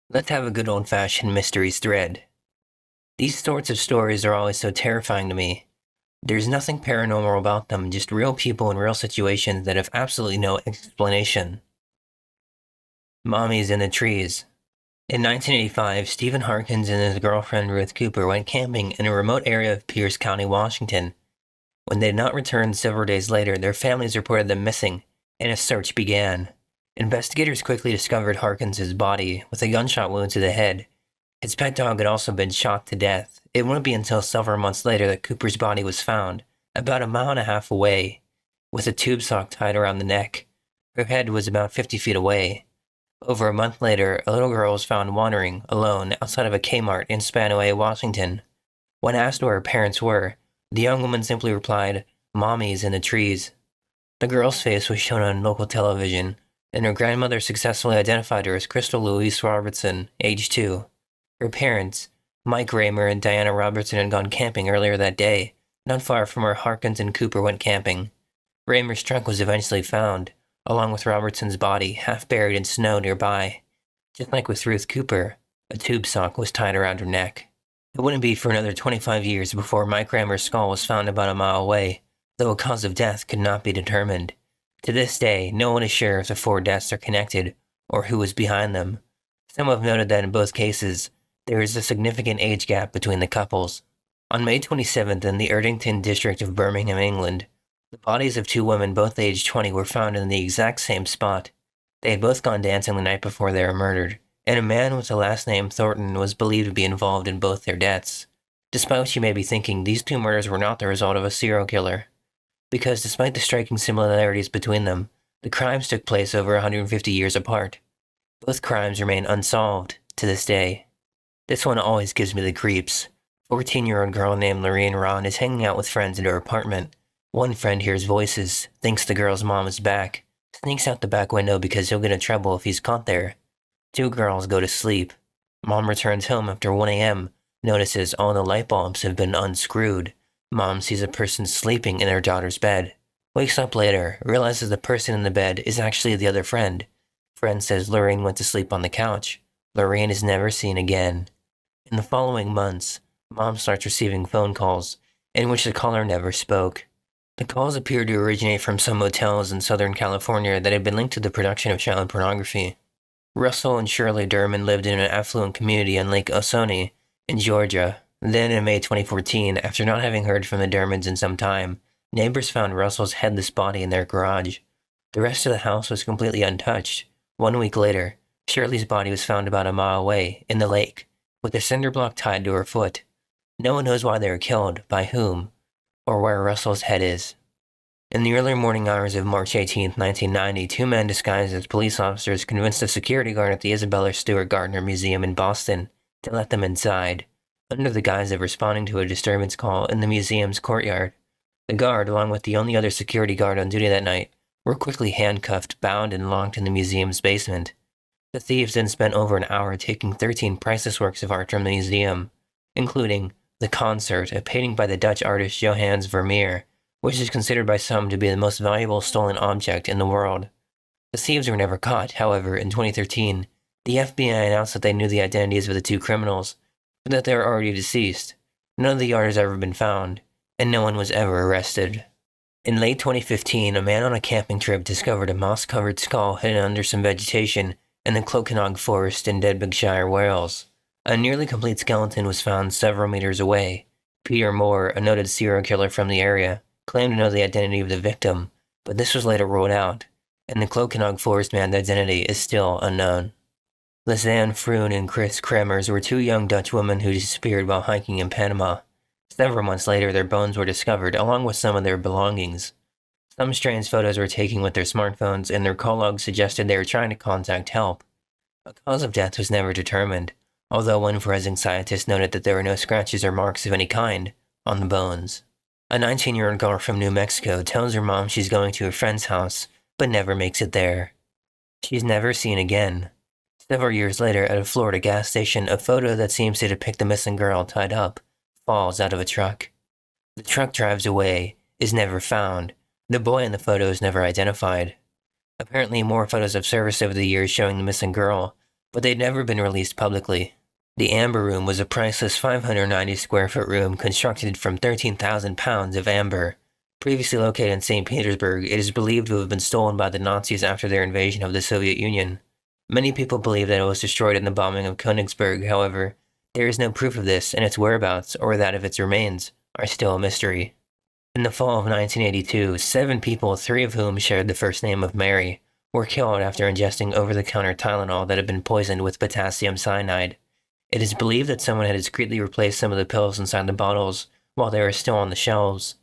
Let's have a good old-fashioned mysteries thread. These sorts of stories are always so terrifying to me. There's nothing paranormal about them, just real people in real situations that have absolutely no explanation. Mommies in the trees. In 1985, Stephen Harkins and his girlfriend Ruth Cooper went camping in a remote area of Pierce County, Washington. When they did not return several days later, their families reported them missing, and a search began. Investigators quickly discovered Harkins' body with a gunshot wound to the head. His pet dog had also been shot to death. It wouldn't be until several months later that Cooper's body was found, about a mile and a half away, with a tube sock tied around the neck. Her head was about 50 feet away. Over a month later, a little girl was found wandering, alone, outside of a Kmart in Spanaway, Washington. When asked where her parents were, the young woman simply replied, "Mommy's in the trees." The girl's face was shown on local television, and her grandmother successfully identified her as Crystal Louise Robertson, age 2. Her parents, Mike Reimer and Diana Robertson, had gone camping earlier that day, not far from where Harkins and Cooper went camping. Reimer's trunk was eventually found, along with Robertson's body, half buried in snow nearby. Just like with Ruth Cooper, a tube sock was tied around her neck. It wouldn't be for another 25 years before Mike Reimer's skull was found about a mile away, though a cause of death could not be determined. To this day, no one is sure if the 4 deaths are connected, or who was behind them. Some have noted that in both cases, there is a significant age gap between the couples. On May 27th, in the Erdington district of Birmingham, England, the bodies of 2 women, both aged 20, were found in the exact same spot. They had both gone dancing the night before they were murdered, and a man with the last name Thornton was believed to be involved in both their deaths. Despite what you may be thinking, these 2 murders were not the result of a serial killer. Because despite the striking similarities between them, the crimes took place over 150 years apart. Both crimes remain unsolved to this day. This one always gives me the creeps. 14-year-old girl named Lorraine Ron is hanging out with friends in her apartment. One friend hears voices, thinks the girl's mom is back, sneaks out the back window because he'll get in trouble if he's caught there. 2 girls go to sleep. Mom returns home after 1 a.m., notices all the light bulbs have been unscrewed. Mom sees a person sleeping in her daughter's bed. Wakes up later, realizes the person in the bed is actually the other friend. Friend says Lorraine went to sleep on the couch. Lorraine is never seen again. In the following months, Mom starts receiving phone calls, in which the caller never spoke. The calls appeared to originate from some motels in Southern California that had been linked to the production of child pornography. Russell and Shirley Dermond lived in an affluent community on Lake Oconee, in Georgia. Then, in May 2014, after not having heard from the Dermonds in some time, neighbors found Russell's headless body in their garage. The rest of the house was completely untouched. 1 week later, Shirley's body was found about a mile away, in the lake, with a cinder block tied to her foot. No one knows why they were killed, by whom, or where Russell's head is. In the early morning hours of March 18, 1990, 2 men disguised as police officers convinced a security guard at the Isabella Stewart Gardner Museum in Boston to let them inside, under the guise of responding to a disturbance call in the museum's courtyard. The guard, along with the only other security guard on duty that night, were quickly handcuffed, bound, and locked in the museum's basement. The thieves then spent over an hour taking 13 priceless works of art from the museum, including The Concert, a painting by the Dutch artist Johannes Vermeer, which is considered by some to be the most valuable stolen object in the world. The thieves were never caught. However, in 2013, the FBI announced that they knew the identities of the 2 criminals, but that they were already deceased. None of the art has ever been found, and no one was ever arrested. In late 2015, a man on a camping trip discovered a moss-covered skull hidden under some vegetation in the Clocanog Forest in Denbighshire, Wales. A nearly complete skeleton was found several meters away. Peter Moore, a noted serial killer from the area, claimed to know the identity of the victim, but this was later ruled out, and the Clocanog Forest man's identity is still unknown. Lisanne Froon and Chris Kremers were 2 young Dutch women who disappeared while hiking in Panama. Several months later, their bones were discovered, along with some of their belongings. Some strange photos were taken with their smartphones, and their call logs suggested they were trying to contact help. A cause of death was never determined, although one forensic scientist noted that there were no scratches or marks of any kind on the bones. A 19-year-old girl from New Mexico tells her mom she's going to a friend's house, but never makes it there. She's never seen again. Several years later, at a Florida gas station, a photo that seems to depict the missing girl tied up falls out of a truck. The truck drives away, is never found. The boy in the photo is never identified. Apparently, more photos have surfaced over the years showing the missing girl, but they'd never been released publicly. The Amber Room was a priceless 590 square foot room constructed from 13,000 pounds of amber. Previously located in St. Petersburg, it is believed to have been stolen by the Nazis after their invasion of the Soviet Union. Many people believe that it was destroyed in the bombing of Königsberg. However, there is no proof of this, and its whereabouts, or that of its remains, are still a mystery. In the fall of 1982, 7 people, 3 of whom shared the first name of Mary, were killed after ingesting over-the-counter Tylenol that had been poisoned with potassium cyanide. It is believed that someone had discreetly replaced some of the pills inside the bottles while they were still on the shelves.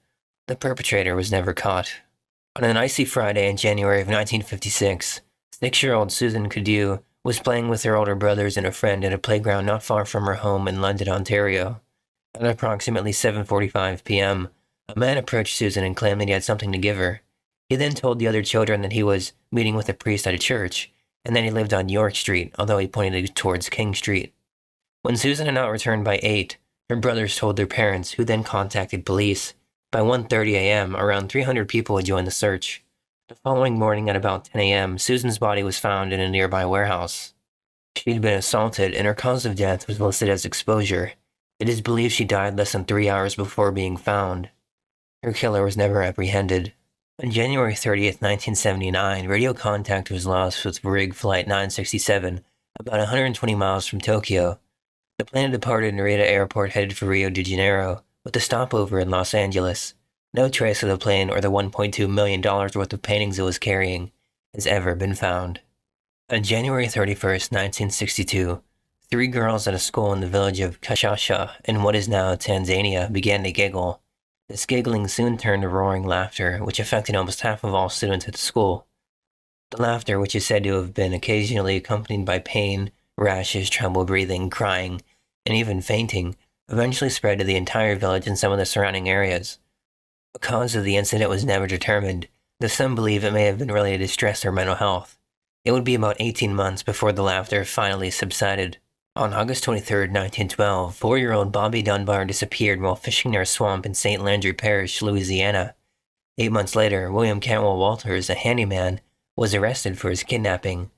The perpetrator was never caught. On an icy Friday in January of 1956, 6-year-old Susan Cadieux was playing with her older brothers and a friend at a playground not far from her home in London, Ontario. At approximately 7:45 p.m., a man approached Susan and claimed that he had something to give her. He then told the other children that he was meeting with a priest at a church, and that he lived on York Street, although he pointed towards King Street. When Susan had not returned by 8, her brothers told their parents, who then contacted police. By 1:30 a.m., around 300 people had joined the search. The following morning at about 10 a.m., Susan's body was found in a nearby warehouse. She had been assaulted, and her cause of death was listed as exposure. It is believed she died less than 3 hours before being found. Her killer was never apprehended. On January 30th, 1979, radio contact was lost with rig Flight 967, about 120 miles from Tokyo. The plane departed Narita Airport headed for Rio de Janeiro, with a stopover in Los Angeles. No trace of the plane or the $1.2 million worth of paintings it was carrying has ever been found. On January 31st, 1962, 3 girls at a school in the village of Kashasha in what is now Tanzania began to giggle. This giggling soon turned to roaring laughter, which affected almost half of all students at the school. The laughter, which is said to have been occasionally accompanied by pain, rashes, trouble breathing, crying, and even fainting, eventually spread to the entire village and some of the surrounding areas. The cause of the incident was never determined, though some believe it may have been related to stress or mental health. It would be about 18 months before the laughter finally subsided. On August 23, 1912, 4-year-old Bobby Dunbar disappeared while fishing near a swamp in St. Landry Parish, Louisiana. 8 months later, William Cantwell Walters, a handyman, was arrested for his kidnapping.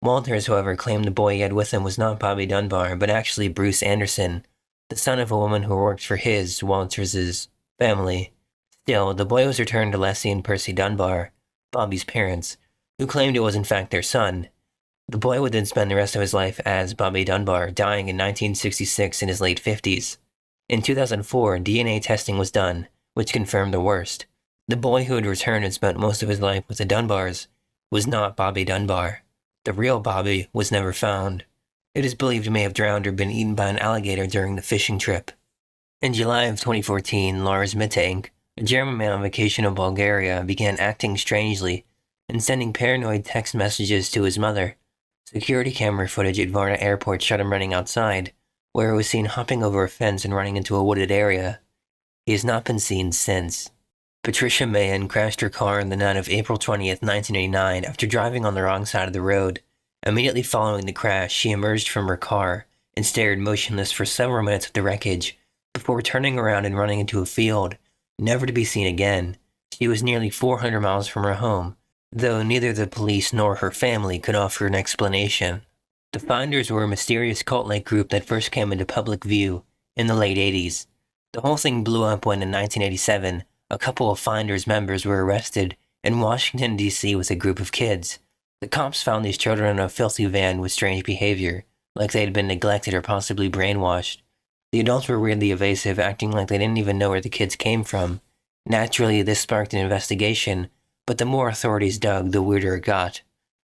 Walters, however, claimed the boy he had with him was not Bobby Dunbar, but actually Bruce Anderson, the son of a woman who worked for Walters' family. Still, the boy was returned to Leslie and Percy Dunbar, Bobby's parents, who claimed it was in fact their son. The boy would then spend the rest of his life as Bobby Dunbar, dying in 1966 in his late 50s. In 2004, DNA testing was done, which confirmed the worst. The boy who had returned and spent most of his life with the Dunbars was not Bobby Dunbar. The real Bobby was never found. It is believed he may have drowned or been eaten by an alligator during the fishing trip. In July of 2014, Lars Mittank, a German man on vacation in Bulgaria, began acting strangely and sending paranoid text messages to his mother. Security camera footage at Varna Airport showed him running outside, where he was seen hopping over a fence and running into a wooded area. He has not been seen since. Patricia Mahan crashed her car on the night of April 20th, 1989 after driving on the wrong side of the road. Immediately following the crash, she emerged from her car and stared motionless for several minutes at the wreckage, before turning around and running into a field, never to be seen again. She was nearly 400 miles from her home, though neither the police nor her family could offer an explanation. The Finders were a mysterious cult-like group that first came into public view in the late 80s. The whole thing blew up when, in 1987, a couple of Finders members were arrested in Washington, D.C. with a group of kids. The cops found these children in a filthy van with strange behavior, like they had been neglected or possibly brainwashed. The adults were weirdly evasive, acting like they didn't even know where the kids came from. Naturally, this sparked an investigation, but the more authorities dug, the weirder it got.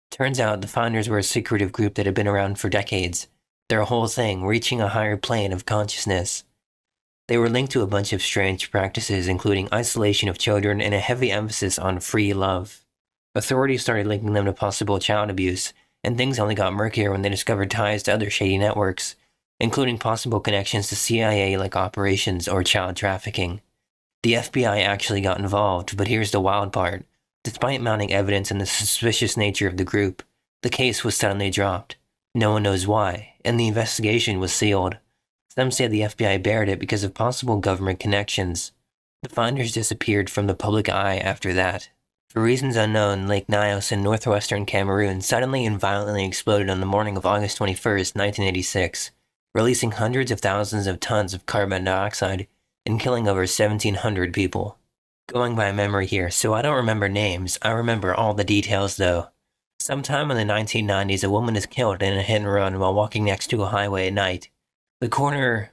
Turns out the Finders were a secretive group that had been around for decades, their whole thing reaching a higher plane of consciousness. They were linked to a bunch of strange practices, including isolation of children and a heavy emphasis on free love. Authorities started linking them to possible child abuse, and things only got murkier when they discovered ties to other shady networks, including possible connections to CIA-like operations or child trafficking. The FBI actually got involved, but here's the wild part. Despite mounting evidence and the suspicious nature of the group, the case was suddenly dropped. No one knows why, and the investigation was sealed. Some say the FBI buried it because of possible government connections. The Finders disappeared from the public eye after that. For reasons unknown, Lake Nyos in northwestern Cameroon suddenly and violently exploded on the morning of August 21st, 1986, releasing hundreds of thousands of tons of carbon dioxide and killing over 1,700 people. Going by memory here, so I don't remember names, I remember all the details though. Sometime in the 1990s, a woman is killed in a hit and run while walking next to a highway at night. The coroner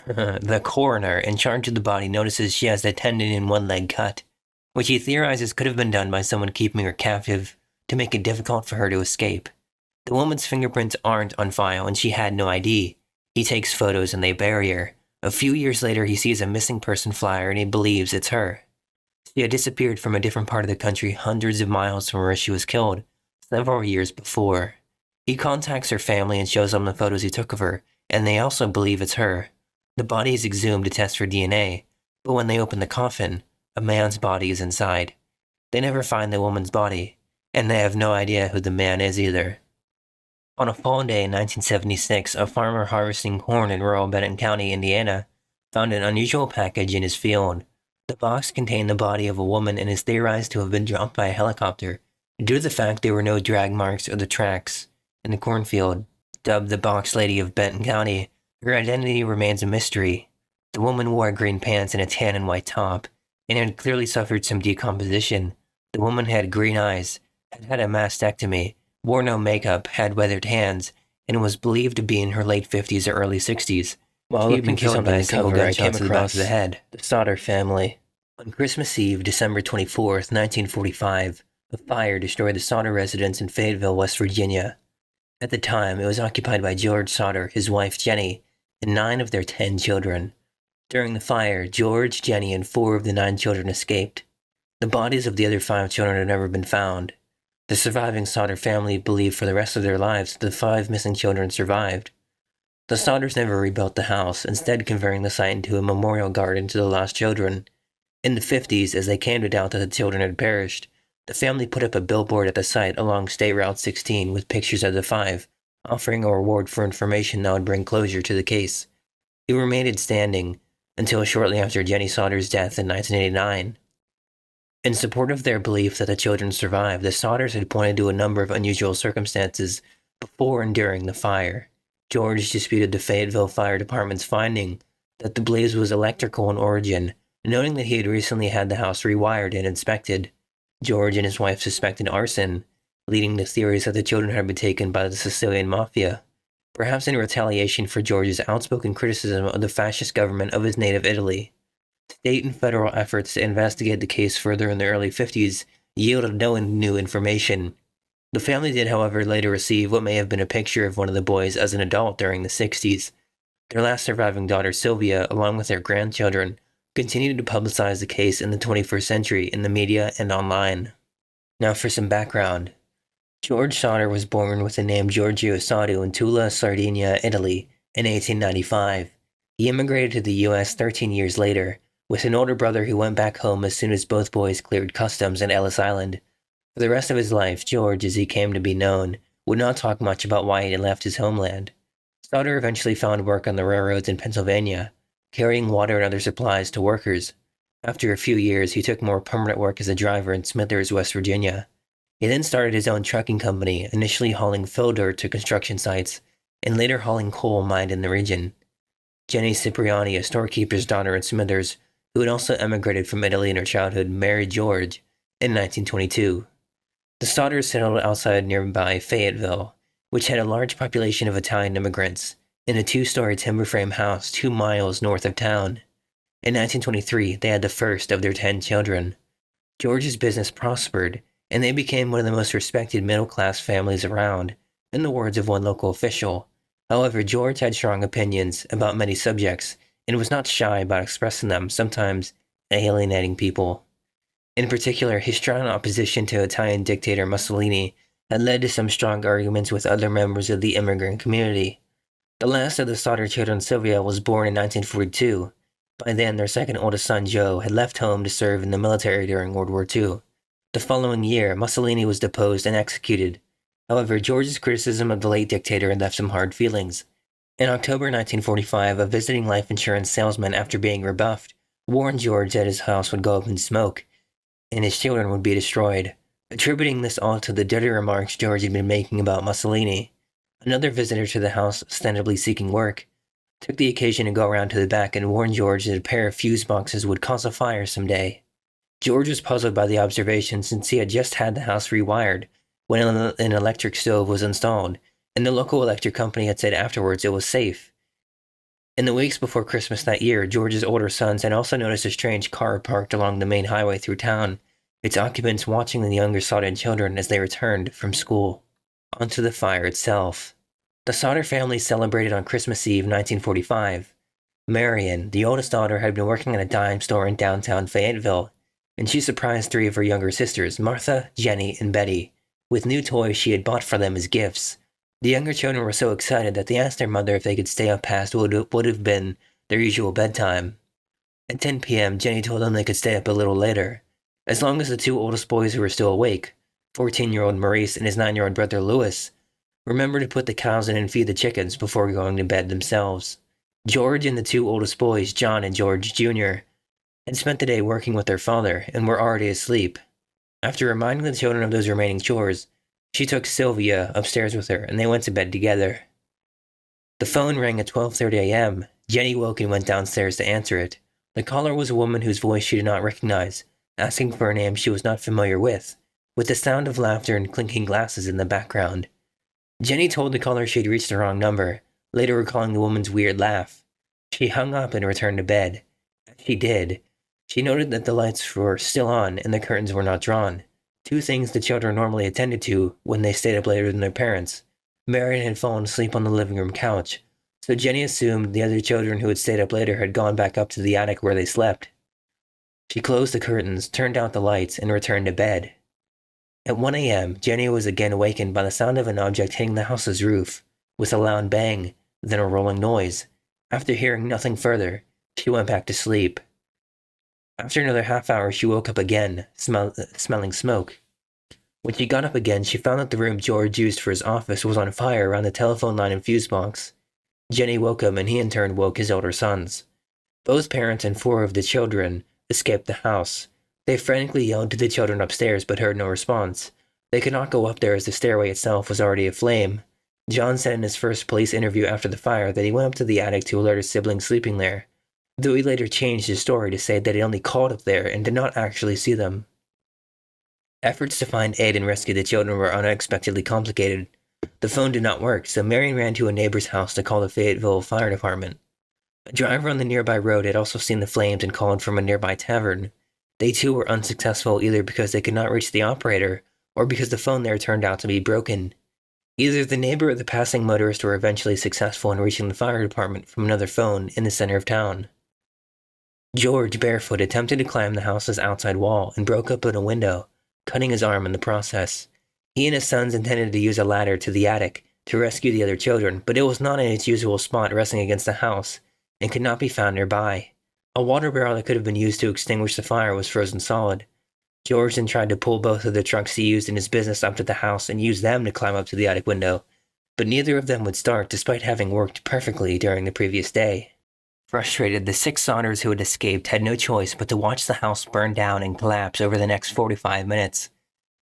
in charge of the body notices she has a tendon in one leg cut, which he theorizes could have been done by someone keeping her captive to make it difficult for her to escape. The woman's fingerprints aren't on file and she had no ID. He takes photos and they bury her. A few years later, he sees a missing person flyer and he believes it's her. She had disappeared from a different part of the country hundreds of miles from where she was killed, several years before. He contacts her family and shows them the photos he took of her, and they also believe it's her. The body is exhumed to test for DNA, but when they open the coffin, a man's body is inside. They never find the woman's body, and they have no idea who the man is either. On a fall day in 1976, a farmer harvesting corn in rural Benton County, Indiana, found an unusual package in his field. The box contained the body of a woman and is theorized to have been dropped by a helicopter, due to the fact there were no drag marks or the tracks in the cornfield. Dubbed the Box Lady of Benton County, her identity remains a mystery. The woman wore green pants and a tan and white top, and had clearly suffered some decomposition. The woman had green eyes, had had a mastectomy, wore no makeup, had weathered hands, and was believed to be in her late 50s or early 60s. While looking killed by a single gunshot to the back of the head, the Sodders family. On Christmas Eve, December 24th, 1945, a fire destroyed the Sodder residence in Fayetteville, West Virginia. At the time, it was occupied by George Sodder, his wife Jenny, and 9 of their 10 children. During the fire, George, Jenny, and 4 of the 9 children escaped. The bodies of the other 5 children had never been found. The surviving Sodder family believed for the rest of their lives that the 5 missing children survived. The Sodders never rebuilt the house, instead converting the site into a memorial garden to the lost children. In the 50s, as they came to doubt that the children had perished, the family put up a billboard at the site along State Route 16 with pictures of the 5, offering a reward for information that would bring closure to the case. It remained standing until shortly after Jenny Sodder's death in 1989. In support of their belief that the children survived, the Sodders had pointed to a number of unusual circumstances before and during the fire. George disputed the Fayetteville Fire Department's finding that the blaze was electrical in origin, noting that he had recently had the house rewired and inspected. George and his wife suspected arson, leading to theories that the children had been taken by the Sicilian Mafia, perhaps in retaliation for George's outspoken criticism of the fascist government of his native Italy. State and federal efforts to investigate the case further in the early 50s yielded no new information. The family did, however, later receive what may have been a picture of one of the boys as an adult during the 60s. Their last surviving daughter, Sylvia, along with their grandchildren, continued to publicize the case in the 21st century in the media and online. Now for some background. George Sodder was born with the name Giorgio Soddu in Tula, Sardinia, Italy, in 1895. He immigrated to the U.S. 13 years later, with an older brother who went back home as soon as both boys cleared customs at Ellis Island. For the rest of his life, George, as he came to be known, would not talk much about why he had left his homeland. Sodder eventually found work on the railroads in Pennsylvania, carrying water and other supplies to workers. After a few years, he took more permanent work as a driver in Smithers, West Virginia. He then started his own trucking company, initially hauling fill dirt to construction sites, and later hauling coal mined in the region. Jenny Cipriani, a storekeeper's daughter in Smithers, who had also emigrated from Italy in her childhood, married George in 1922. The Sodders settled outside nearby Fayetteville, which had a large population of Italian immigrants, in a 2-story timber frame house 2 miles north of town. In 1923, they had the first of their 10 children. George's business prospered, and they became one of the most respected middle-class families around, in the words of one local official. However, George had strong opinions about many subjects, and was not shy about expressing them, sometimes alienating people. In particular, his strong opposition to Italian dictator Mussolini had led to some strong arguments with other members of the immigrant community. The last of the Sodder children, Sylvia, was born in 1942. By then, their second oldest son, Joe, had left home to serve in the military during World War II. The following year, Mussolini was deposed and executed. However, George's criticism of the late dictator had left some hard feelings. In October 1945, a visiting life insurance salesman, after being rebuffed, warned George that his house would go up in smoke. and his children would be destroyed, attributing this all to the dirty remarks George had been making about Mussolini. Another visitor to the house, ostensibly seeking work, took the occasion to go around to the back and warn George that a pair of fuse boxes would cause a fire someday. George was puzzled by the observation since he had just had the house rewired when an electric stove was installed, and the local electric company had said afterwards it was safe. In the weeks before Christmas that year, George's older sons had also noticed a strange car parked along the main highway through town, its occupants watching the younger Sodder children as they returned from school. Onto the fire itself. The Sodder family celebrated on Christmas Eve 1945. Marion, the oldest daughter, had been working at a dime store in downtown Fayetteville, and she surprised three of her younger sisters, Martha, Jenny, and Betty, with new toys she had bought for them as gifts. The younger children were so excited that they asked their mother if they could stay up past what would have been their usual bedtime. At 10 p.m., Jenny told them they could stay up a little later, as long as the two oldest boys who were still awake, 14-year-old Maurice and his 9-year-old brother Louis, remembered to put the cows in and feed the chickens before going to bed themselves. George and the two oldest boys, John and George Jr., had spent the day working with their father and were already asleep. After reminding the children of those remaining chores, she took Sylvia upstairs with her, and they went to bed together. The phone rang at 12:30 a.m. Jenny woke and went downstairs to answer it. The caller was a woman whose voice she did not recognize, asking for a name she was not familiar with the sound of laughter and clinking glasses in the background. Jenny told the caller she had reached the wrong number, later recalling the woman's weird laugh. She hung up and returned to bed. As she did, she noted that the lights were still on and the curtains were not drawn. Two things the children normally attended to when they stayed up later than their parents. Marion had fallen asleep on the living room couch, so Jenny assumed the other children who had stayed up later had gone back up to the attic where they slept. She closed the curtains, turned out the lights, and returned to bed. At 1 a.m., Jenny was again awakened by the sound of an object hitting the house's roof, with a loud bang, then a rolling noise. After hearing nothing further, she went back to sleep. After another half hour, she woke up again, smelling smoke. When she got up again, she found that the room George used for his office was on fire around the telephone line and fuse box. Jenny woke him, and he in turn woke his older sons. Both parents and 4 of the children escaped the house. They frantically yelled to the children upstairs, but heard no response. They could not go up there as the stairway itself was already aflame. John said in his first police interview after the fire that he went up to the attic to alert his siblings sleeping there, though he later changed his story to say that he only called up there and did not actually see them. Efforts to find aid and rescue the children were unexpectedly complicated. The phone did not work, so Marion ran to a neighbor's house to call the Fayetteville Fire Department. A driver on the nearby road had also seen the flames and called from a nearby tavern. They too were unsuccessful either because they could not reach the operator or because the phone there turned out to be broken. Either the neighbor or the passing motorist were eventually successful in reaching the fire department from another phone in the center of town. George, barefoot, attempted to climb the house's outside wall and broke open a window, cutting his arm in the process. He and his sons intended to use a ladder to the attic to rescue the other children, but it was not in its usual spot resting against the house and could not be found nearby. A water barrel that could have been used to extinguish the fire was frozen solid. George then tried to pull both of the trucks he used in his business up to the house and use them to climb up to the attic window, but neither of them would start despite having worked perfectly during the previous day. Frustrated, the 6 Sodders who had escaped had no choice but to watch the house burn down and collapse over the next 45 minutes.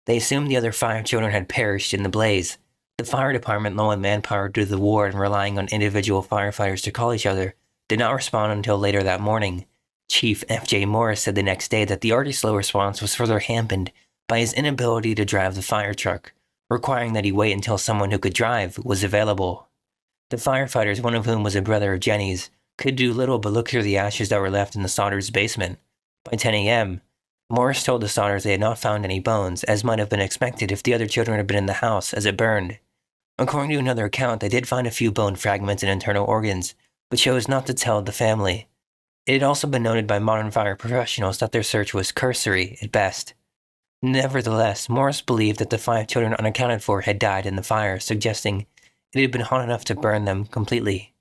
They assumed the other 5 children had perished in the blaze. The fire department, low on manpower due to the war and relying on individual firefighters to call each other, did not respond until later that morning. Chief F.J. Morris said the next day that the already slow response was further hampered by his inability to drive the fire truck, requiring that he wait until someone who could drive was available. The firefighters, one of whom was a brother of Jenny's, could do little but look through the ashes that were left in the Sodders' basement. By 10 a.m., Morris told the Sodders they had not found any bones, as might have been expected if the other children had been in the house as it burned. According to another account, they did find a few bone fragments and internal organs, but chose not to tell the family. It had also been noted by modern fire professionals that their search was cursory at best. Nevertheless, Morris believed that the 5 children unaccounted for had died in the fire, suggesting it had been hot enough to burn them completely.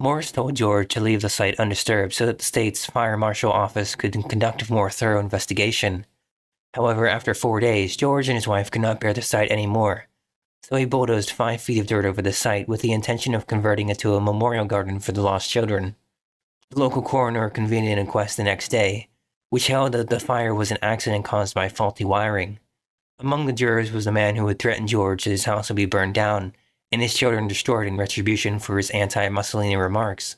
Morris told George to leave the site undisturbed so that the state's fire marshal office could conduct a more thorough investigation. However, after 4 days, George and his wife could not bear the site anymore, so he bulldozed 5 feet of dirt over the site with the intention of converting it to a memorial garden for the lost children. The local coroner convened an inquest the next day, which held that the fire was an accident caused by faulty wiring. Among the jurors was the man who had threatened George that his house would be burned down and his children destroyed in retribution for his anti-Mussolini remarks.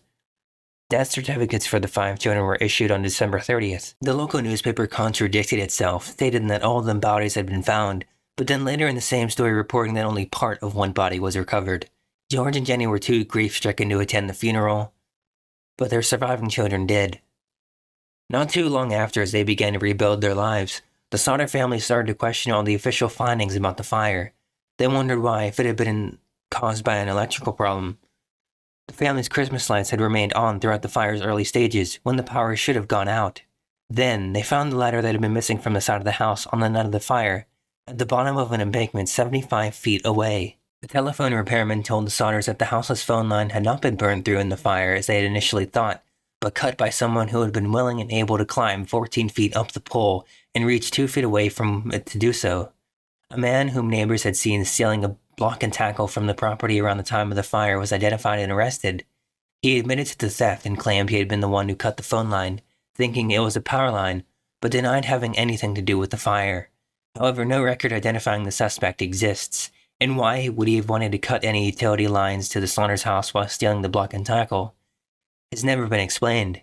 Death certificates for the 5 children were issued on December 30th. The local newspaper contradicted itself, stating that all of the bodies had been found, but then later in the same story reporting that only part of one body was recovered. George and Jenny were too grief-stricken to attend the funeral, but their surviving children did. Not too long after, as they began to rebuild their lives, the Sodder family started to question all the official findings about the fire. They wondered why, if it had been caused by an electrical problem. The family's Christmas lights had remained on throughout the fire's early stages, when the power should have gone out. Then, they found the ladder that had been missing from the side of the house on the night of the fire, at the bottom of an embankment 75 feet away. The telephone repairman told the Sodders that the house's phone line had not been burned through in the fire as they had initially thought, but cut by someone who had been willing and able to climb 14 feet up the pole and reach 2 feet away from it to do so. A man whom neighbors had seen stealing a block and tackle from the property around the time of the fire was identified and arrested. He admitted to the theft and claimed he had been the one who cut the phone line, thinking it was a power line, but denied having anything to do with the fire. However, no record identifying the suspect exists, and why would he have wanted to cut any utility lines to the Sodders' house while stealing the block and tackle has never been explained.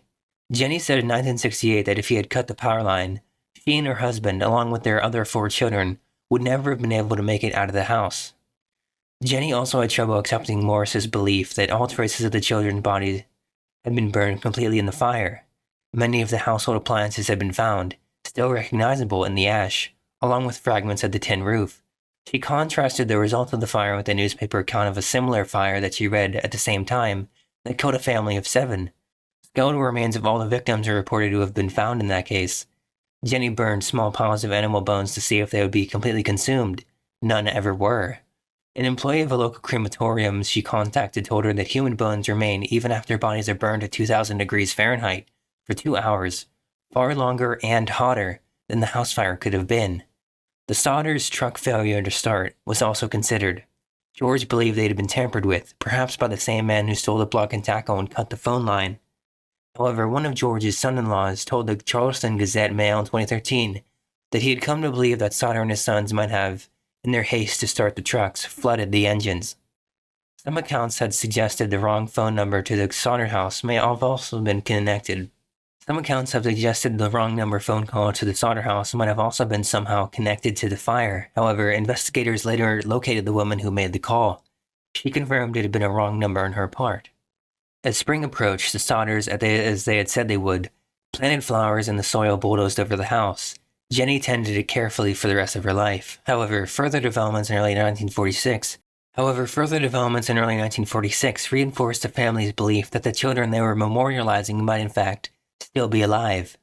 Jenny said in 1968 that if he had cut the power line, she and her husband, along with their other 4 children, would never have been able to make it out of the house. Jenny also had trouble accepting Morris's belief that all traces of the children's bodies had been burned completely in the fire. Many of the household appliances had been found, still recognizable in the ash, along with fragments of the tin roof. She contrasted the result of the fire with a newspaper account of a similar fire that she read at the same time that killed a family of 7. Skeletal remains of all the victims are reported to have been found in that case. Jenny burned small piles of animal bones to see if they would be completely consumed. None ever were. An employee of a local crematorium she contacted told her that human bones remain even after bodies are burned at 2,000 degrees Fahrenheit for 2 hours, far longer and hotter than the house fire could have been. The Sodders' truck failure to start was also considered. George believed they had been tampered with, perhaps by the same man who stole the block and tackle and cut the phone line. However, one of George's son-in-laws told the Charleston Gazette-Mail in 2013 that he had come to believe that Sodder and his sons might have, in their haste to start the trucks, flooded the engines. Some accounts had suggested the wrong phone number to the Sodder house may have also been connected. Some accounts have suggested the wrong number phone call to the Sodder house might have also been somehow connected to the fire. However, investigators later located the woman who made the call. She confirmed it had been a wrong number on her part. As spring approached, the Sodders, as they had said they would, planted flowers in the soil bulldozed over the house. Jenny tended it carefully for the rest of her life. However, further developments in early 1946 reinforced the family's belief that the children they were memorializing might in fact still be alive.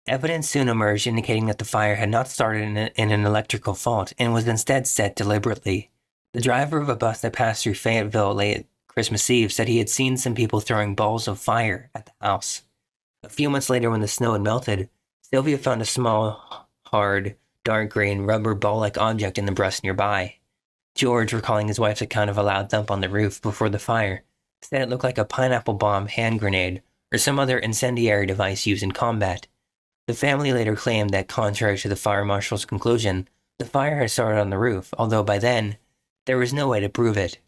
Evidence soon emerged indicating that the fire had not started in an electrical fault and was instead set deliberately. The driver of a bus that passed through Fayetteville late Christmas Eve said he had seen some people throwing balls of fire at the house. A few months later, when the snow had melted, Sylvia found a small, hard, dark green rubber ball-like object in the brush nearby. George, recalling his wife's account of a loud thump on the roof before the fire, said it looked like a pineapple bomb hand grenade or some other incendiary device used in combat. The family later claimed that, contrary to the fire marshal's conclusion, the fire had started on the roof, although by then, there was no way to prove it.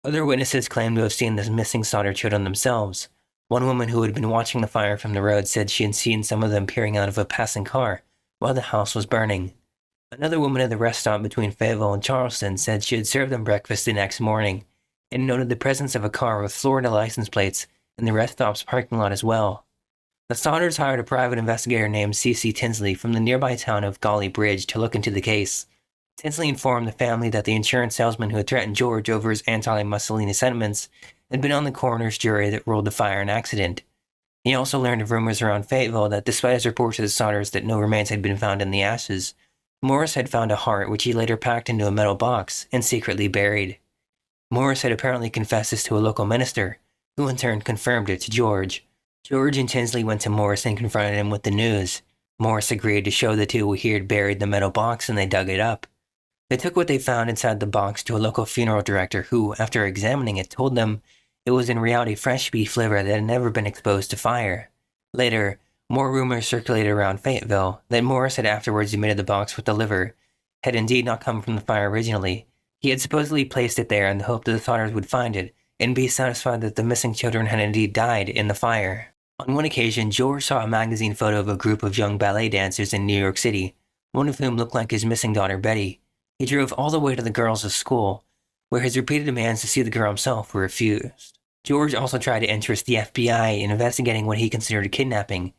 Other witnesses claimed to have seen the missing Sodder children themselves. One woman who had been watching the fire from the road said she had seen some of them peering out of a passing car while the house was burning. Another woman at the rest stop between Fayetteville and Charleston said she had served them breakfast the next morning and noted the presence of a car with Florida license plates in the rest stop's parking lot as well. The Sodders hired a private investigator named C.C. Tinsley from the nearby town of Golly Bridge to look into the case. Tinsley informed the family that the insurance salesman who had threatened George over his anti-Mussolini sentiments had been on the coroner's jury that ruled the fire an accident. He also learned of rumors around Fayetteville that despite his report to the Sodders that no remains had been found in the ashes, Morris had found a heart which he later packed into a metal box and secretly buried. Morris had apparently confessed this to a local minister, who in turn confirmed it to George. George and Tinsley went to Morris and confronted him with the news. Morris agreed to show the two where he had buried the metal box, and they dug it up. They took what they found inside the box to a local funeral director who, after examining it, told them it was in reality fresh beef liver that had never been exposed to fire. Later, More rumors circulated around Fayetteville that Morris had afterwards admitted the box with the liver had indeed not come from the fire originally. He had supposedly placed it there in the hope that the Sodders would find it and be satisfied that the missing children had indeed died in the fire. On one occasion, George saw a magazine photo of a group of young ballet dancers in New York City, one of whom looked like his missing daughter Betty. He drove all the way to the girls' school, where his repeated demands to see the girl himself were refused. George also tried to interest the FBI in investigating what he considered a kidnapping.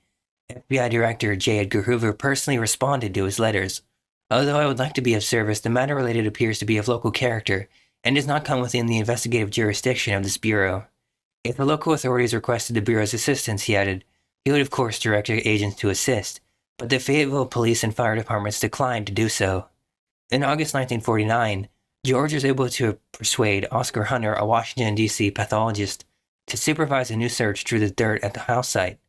FBI Director J. Edgar Hoover personally responded to his letters. Although I would like to be of service, the matter related appears to be of local character and does not come within the investigative jurisdiction of this bureau. If the local authorities requested the bureau's assistance, he added, he would of course direct agents to assist, but the Fayetteville police and fire departments declined to do so. In August 1949, George was able to persuade Oscar Hunter, a Washington, D.C. pathologist, to supervise a new search through the dirt at the house site.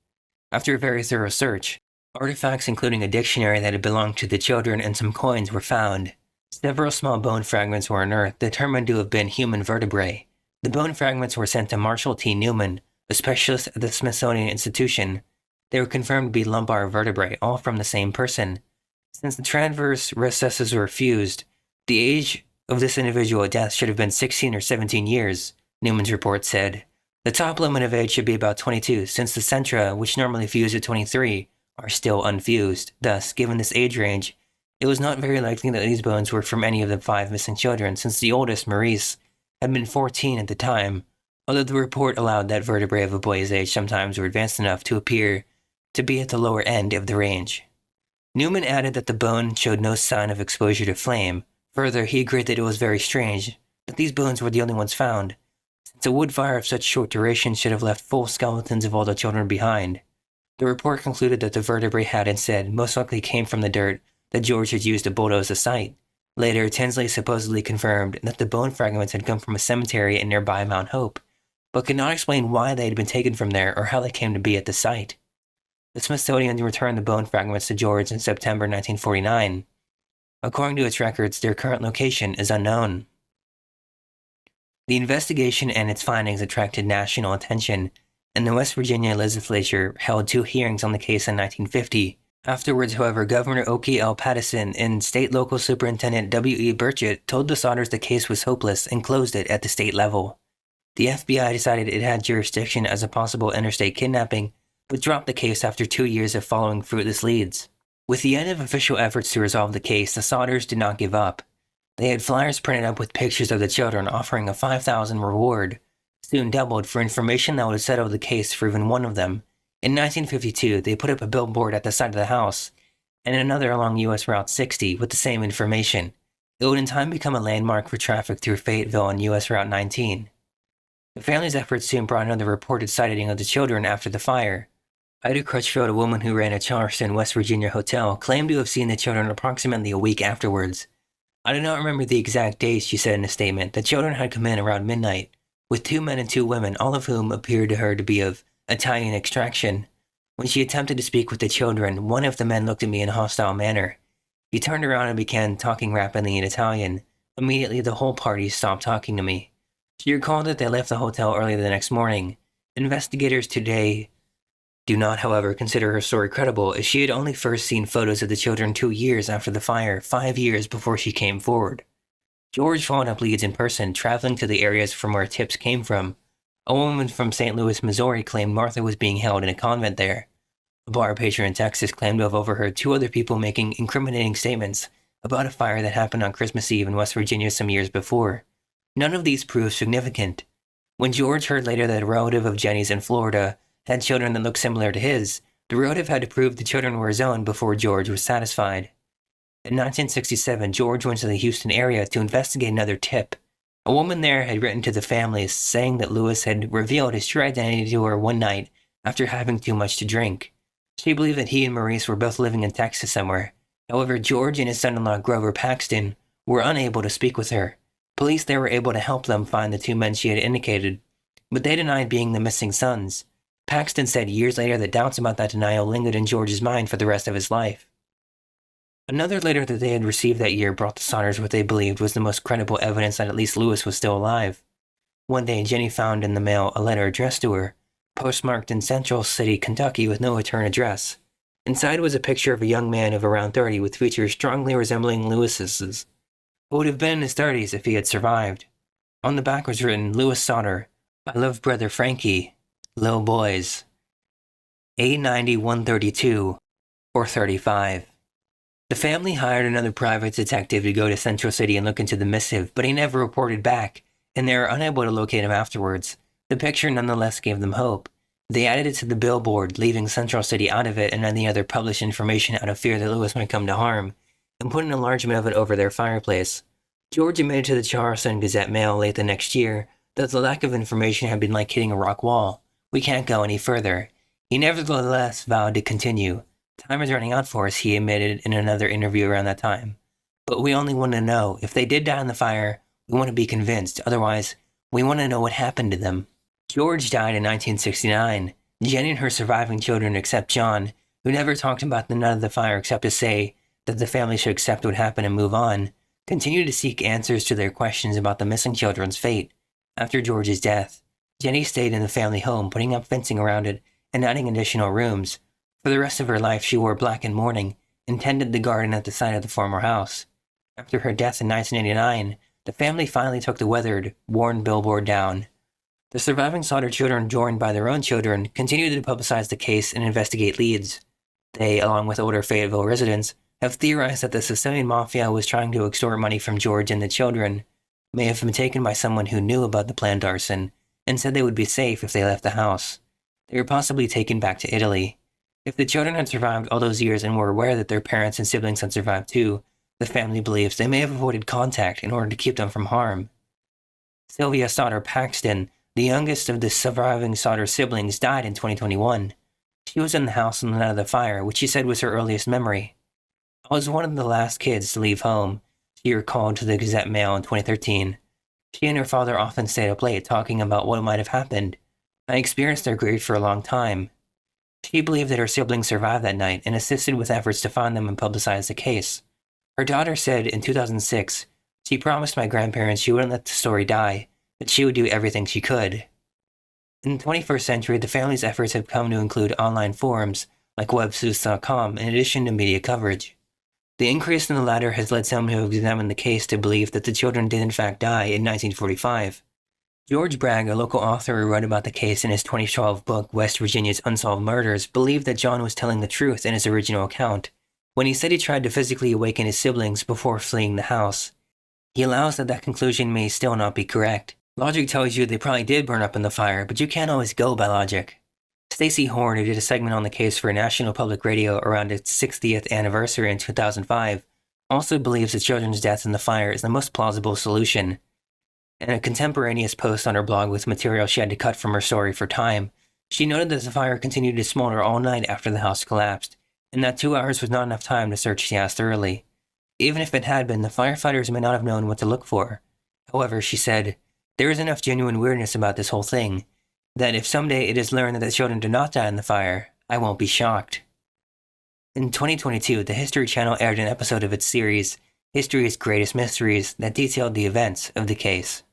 After a very thorough search, artifacts including a dictionary that had belonged to the children and some coins were found. Several small bone fragments were unearthed, determined to have been human vertebrae. The bone fragments were sent to Marshall T. Newman, a specialist at the Smithsonian Institution. They were confirmed to be lumbar vertebrae, all from the same person. Since the transverse recesses were fused, the age of this individual at death should have been 16 or 17 years, Newman's report said. The top limit of age should be about 22, since the centra, which normally fuse at 23, are still unfused. Thus, given this age range, it was not very likely that these bones were from any of the 5 missing children, since the oldest, Maurice, had been 14 at the time, although the report allowed that vertebrae of a boy's age sometimes were advanced enough to appear to be at the lower end of the range. Newman added that the bone showed no sign of exposure to flame. Further, he agreed that it was very strange that these bones were the only ones found, since a wood fire of such short duration should have left full skeletons of all the children behind. The report concluded that the vertebrae had instead most likely came from the dirt that George had used to bulldoze the site. Later, Tinsley supposedly confirmed that the bone fragments had come from a cemetery in nearby Mount Hope, but could not explain why they had been taken from there or how they came to be at the site. The Smithsonian returned the bone fragments to George in September 1949. According to its records, their current location is unknown. The investigation and its findings attracted national attention, and the West Virginia legislature held 2 hearings on the case in 1950. Afterwards, however, Governor Oki L. Pattison and State Local Superintendent W. E. Burchett told the Sodders the case was hopeless and closed it at the state level. The FBI decided it had jurisdiction as a possible interstate kidnapping, but dropped the case after 2 years of following fruitless leads. With the end of official efforts to resolve the case, the Sodders did not give up. They had flyers printed up with pictures of the children offering a $5,000 reward, soon doubled for information that would settle the case for even one of them. In 1952, they put up a billboard at the side of the house, and another along U.S. Route 60 with the same information. It would in time become a landmark for traffic through Fayetteville on U.S. Route 19. The family's efforts soon brought another reported sighting of the children after the fire. Ida Crutchfield, a woman who ran a Charleston, West Virginia hotel, claimed to have seen the children approximately a week afterwards. I do not remember the exact days, she said in a statement. The children had come in around midnight, with 2 men and 2 women, all of whom appeared to her to be of Italian extraction. When she attempted to speak with the children, one of the men looked at me in a hostile manner. He turned around and began talking rapidly in Italian. Immediately, the whole party stopped talking to me. She recalled that they left the hotel early the next morning. Investigators today do not, however, consider her story credible, as she had only first seen photos of the children 2 years after the fire, 5 years before she came forward. George followed up leads in person, traveling to the areas from where tips came from. A woman from St. Louis, Missouri claimed Martha was being held in a convent there. A bar patron in Texas claimed to have overheard 2 other people making incriminating statements about a fire that happened on Christmas Eve in West Virginia some years before. None of these proved significant. When George heard later that a relative of Jenny's in Florida had children that looked similar to his, the relative had to prove the children were his own before George was satisfied. In 1967, George went to the Houston area to investigate another tip. A woman there had written to the families saying that Lewis had revealed his true identity to her one night after having too much to drink. She believed that he and Maurice were both living in Texas somewhere. However, George and his son-in-law Grover Paxton were unable to speak with her. Police there were able to help them find the 2 men she had indicated, but they denied being the missing sons. Paxton said years later that doubts about that denial lingered in George's mind for the rest of his life. Another letter that they had received that year brought the Sodders what they believed was the most credible evidence that at least Lewis was still alive. One day, Jenny found in the mail a letter addressed to her. postmarked in Central City, Kentucky with no return address. Inside was a picture of a young man of around 30 with features strongly resembling Lewis's, who would have been in his 30s if he had survived. On the back was written, Lewis Sodder, my love brother Frankie, Lil Boys, A90 132 or 35. The family hired another private detective to go to Central City and look into the missive, but he never reported back, and they were unable to locate him afterwards. The picture nonetheless gave them hope. They added it to the billboard, leaving Central City out of it and any other published information out of fear that Lewis might come to harm, and put an enlargement of it over their fireplace. George admitted to the Charleston Gazette-Mail late the next year that the lack of information had been like hitting a rock wall. We can't go any further. He nevertheless vowed to continue. Time is running out for us, he admitted in another interview around that time. But we only want to know, if they did die in the fire, we want to be convinced. Otherwise, we want to know what happened to them. George died in 1969. Jenny and her surviving children, except John, who never talked about the night of the fire except to say that the family should accept what happened and move on, continued to seek answers to their questions about the missing children's fate. After George's death, Jenny stayed in the family home, putting up fencing around it and adding additional rooms. For the rest of her life, she wore black in mourning and tended the garden at the side of the former house. After her death in 1989, the family finally took the weathered, worn billboard down. The surviving Sodder children, joined by their own children, continued to publicize the case and investigate leads. They, along with older Fayetteville residents, have theorized that the Sicilian Mafia was trying to extort money from George and the children, may have been taken by someone who knew about the planned arson, and said they would be safe if they left the house. They were possibly taken back to Italy. If the children had survived all those years and were aware that their parents and siblings had survived too, the family believes they may have avoided contact in order to keep them from harm. Sylvia Sodder Paxton, the youngest of the surviving Sodder siblings, died in 2021. She was in the house on the night of the fire, which she said was her earliest memory. I was one of the last kids to leave home, she recalled to the Gazette-Mail in 2013. She and her father often stayed up late talking about what might have happened. I experienced their grief for a long time. She believed that her siblings survived that night and assisted with efforts to find them and publicize the case. Her daughter said in 2006, she promised my grandparents she wouldn't let the story die, that she would do everything she could. In the 21st century, the family's efforts have come to include online forums like websleuths.com in addition to media coverage. The increase in the latter has led some who have examined the case to believe that the children did in fact die in 1945. George Bragg, a local author who wrote about the case in his 2012 book West Virginia's Unsolved Murders, believed that John was telling the truth in his original account, when he said he tried to physically awaken his siblings before fleeing the house. He allows that conclusion may still not be correct. Logic tells you they probably did burn up in the fire, but you can't always go by logic. Stacey Horn, who did a segment on the case for National Public Radio around its 60th anniversary in 2005, also believes the children's death in the fire is the most plausible solution. In a contemporaneous post on her blog with material she had to cut from her story for time, she noted that the fire continued to smolder all night after the house collapsed, and that 2 hours was not enough time to search the house thoroughly. Even if it had been, the firefighters may not have known what to look for. However, she said, there is enough genuine weirdness about this whole thing, that if someday it is learned that the children did not die in the fire, I won't be shocked. In 2022, the History Channel aired an episode of its series, History's Greatest Mysteries, that detailed the events of the case.